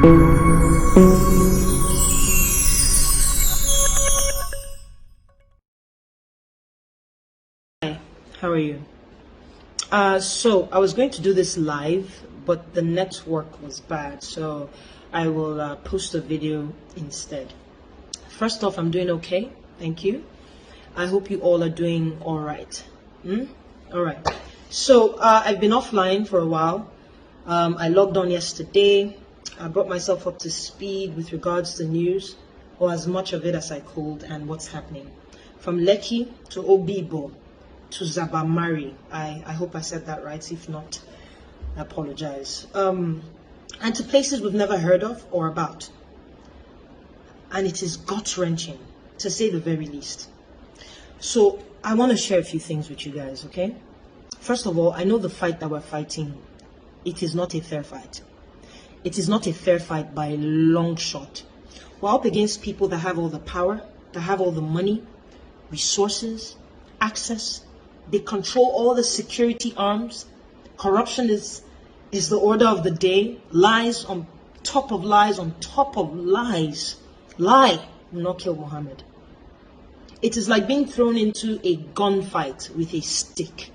Hi, how are you? So I was going to do this live, but the network was bad, so I will post a video instead. First off, I'm doing okay, thank you. I hope you all are doing all right. All right. So I've been offline for a while. I logged on yesterday. I brought myself up to speed with regards to news, or as much of it as I could, and what's happening. From Lekki to Obibo to Zabamari. I hope I said that right. If not, I apologize. And to places we've never heard of or about. And it is gut-wrenching, to say the very least. So I want to share a few things with you guys, okay? First of all, I know the fight that we're fighting, it is not a fair fight. It is not a fair fight by a long shot. We're up against people that have all the power, that have all the money, resources, access. They control all the security arms. Corruption is the order of the day. Lies on top of lies on top of lies. Lie will not kill Muhammad. It is like being thrown into a gunfight with a stick.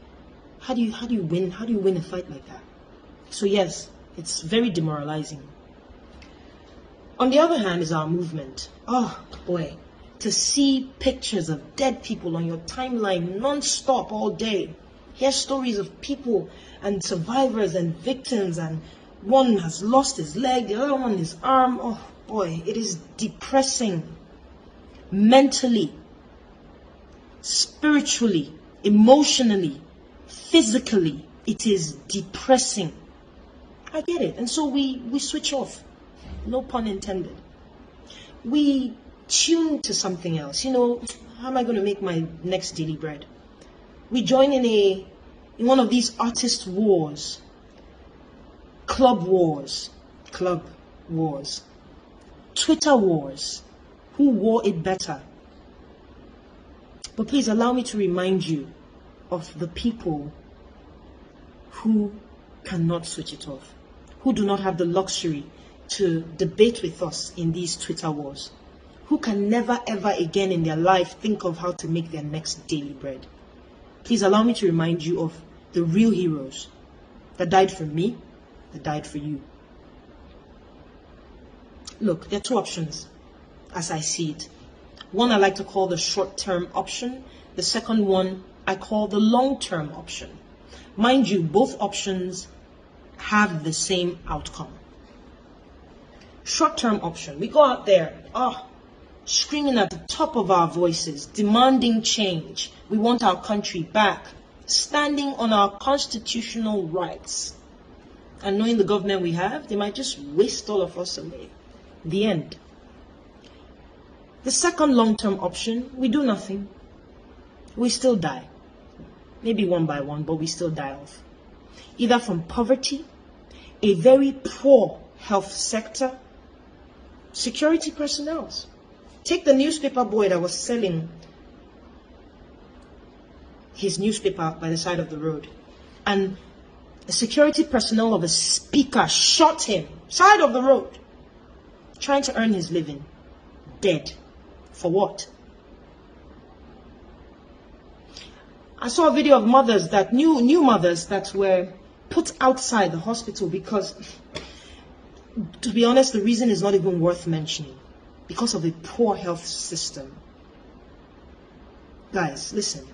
How do you win? How do you win a fight like that? So yes, it's very demoralizing. On the other hand is our movement. Oh boy, to see pictures of dead people on your timeline non-stop all day. Hear stories of people and survivors and victims, and one has lost his leg, the other one his arm. Oh boy, it is depressing. Mentally, spiritually, emotionally, physically, it is depressing. I get it. And so we switch off. No pun intended. We tune to something else. You know, how am I going to make my next daily bread? We join in one of these artist wars, club wars, Twitter wars. Who wore it better? But please allow me to remind you of the people who cannot switch it off, who do not have the luxury to debate with us in these Twitter wars, who can never ever again in their life think of how to make their next daily bread. Please allow me to remind you of the real heroes that died for me, that died for you. Look, there are two options as I see it. One I like to call the short-term option. The second one I call the long-term option. Mind you, both options have the same outcome. Short-term option, we go out there, screaming at the top of our voices, demanding change. We want our country back, standing on our constitutional rights. And knowing the government we have, they might just waste all of us away. The end. The second long-term option, we do nothing. We still die. Maybe one by one, but we still die off. Either from poverty, a very poor health sector, security personnel. Take the newspaper boy that was selling his newspaper by the side of the road, and the security personnel of a speaker shot him, side of the road, trying to earn his living, dead. For what? I saw a video of mothers that new mothers that were put outside the hospital because, to be honest, the reason is not even worth mentioning. Because of a poor health system. Guys, listen.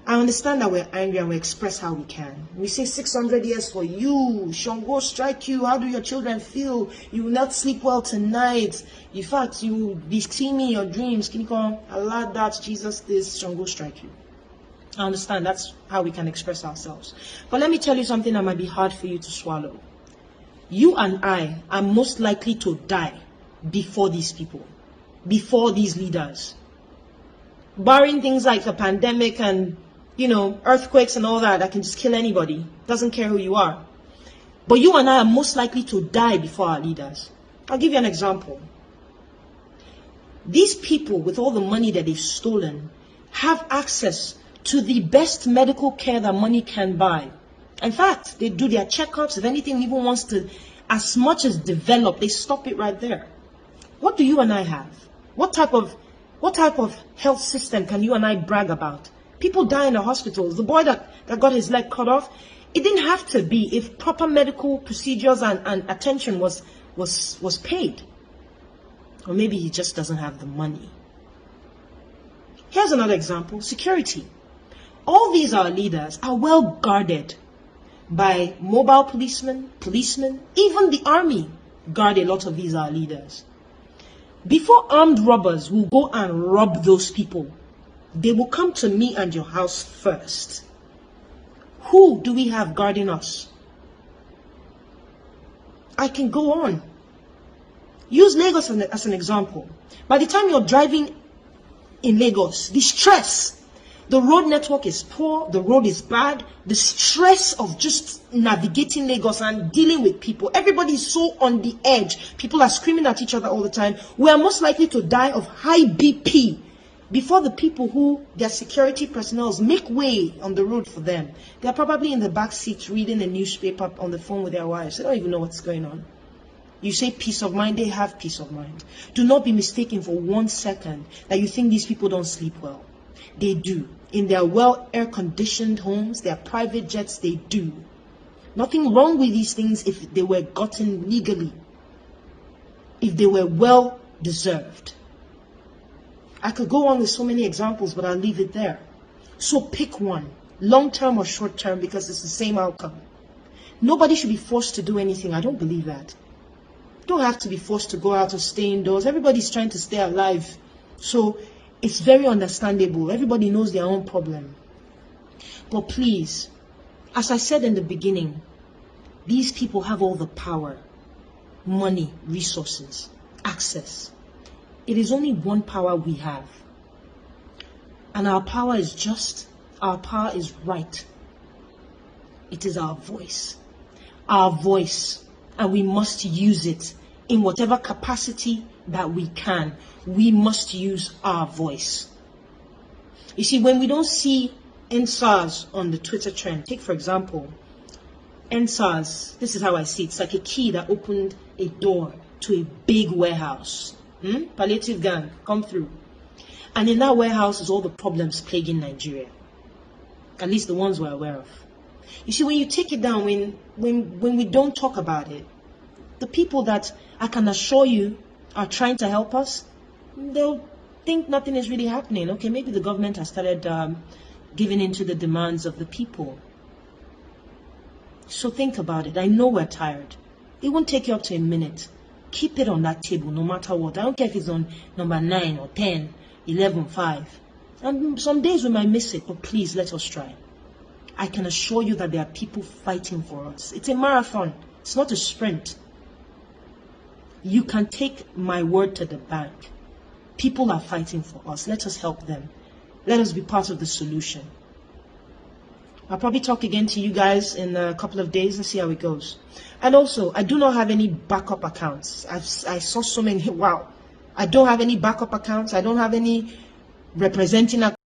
I understand that we're angry and we express how we can. We say 600 years for you. Shango strike you. How do your children feel? You will not sleep well tonight. In fact, you will be seeing me in your dreams. Can you call Allah that, Jesus this, Shango strike you? I understand that's how we can express ourselves. But let me tell you something that might be hard for you to swallow. You and I are most likely to die before these people, before these leaders. Barring things like a pandemic and, earthquakes and all that can just kill anybody. Doesn't care who you are. But you and I are most likely to die before our leaders. I'll give you an example. These people, with all the money that they've stolen, have access to the best medical care that money can buy. In fact, they do their checkups. If anything even wants to as much as developed, they stop it right there. What do you and I have? What type of health system can you and I brag about? People die in the hospitals. The boy that got his leg cut off, it didn't have to be if proper medical procedures and attention was paid. Or maybe he just doesn't have the money. Here's another example, security. All these our leaders are well guarded by mobile policemen, even the army guard a lot of these our leaders. Before armed robbers will go and rob those people, they will come to me and your house first. Who do we have guarding us? I can go on. Use Lagos as an example. By the time you're driving in Lagos, the stress, the road network is poor, the road is bad, the stress of just navigating Lagos and dealing with people. Everybody is so on the edge. People are screaming at each other all the time. We are most likely to die of high BP before the people who, their security personnel, make way on the road for them. They are probably in the back seat reading a newspaper on the phone with their wives. They don't even know what's going on. You say peace of mind, they have peace of mind. Do not be mistaken for 1 second that you think these people don't sleep well. They do. In their well air-conditioned homes, their private jets, they do. Nothing wrong with these things if they were gotten legally, if they were well deserved. I could go on with so many examples, but I'll leave it there. So pick one, long-term or short-term, because it's the same outcome. Nobody should be forced to do anything. I don't believe that. You don't have to be forced to go out or stay indoors. Everybody's trying to stay alive. So it's very understandable. Everybody knows their own problem. But please, as I said in the beginning, these people have all the power, money, resources, access. It is only one power we have. And our power is just, our power is right. It is our voice. Our voice. And we must use it in whatever capacity that we can. We must use our voice. You see, when we don't see NSARS on the Twitter trend, take for example, NSARS, this is how I see it. It's like a key that opened a door to a big warehouse. Palliative gang, come through. And in that warehouse is all the problems plaguing Nigeria. At least the ones we're aware of. You see, when you take it down, when we don't talk about it, the people that I can assure you are trying to help us, they'll think nothing is really happening. Okay, maybe the government has started giving in to the demands of the people. So think about it. I know we're tired. It won't take you up to a minute. Keep it on that table no matter what. I don't care if it's on number 9 or 10, 11, 5. And some days we might miss it, but please let us try. I can assure you that there are people fighting for us. It's a marathon. It's not a sprint. You can take my word to the bank. People are fighting for us. Let us help them. Let us be part of the solution. I'll probably talk again to you guys in a couple of days and see how it goes. And also, I do not have any backup accounts. I saw so many. Wow. I don't have any backup accounts. I don't have any representing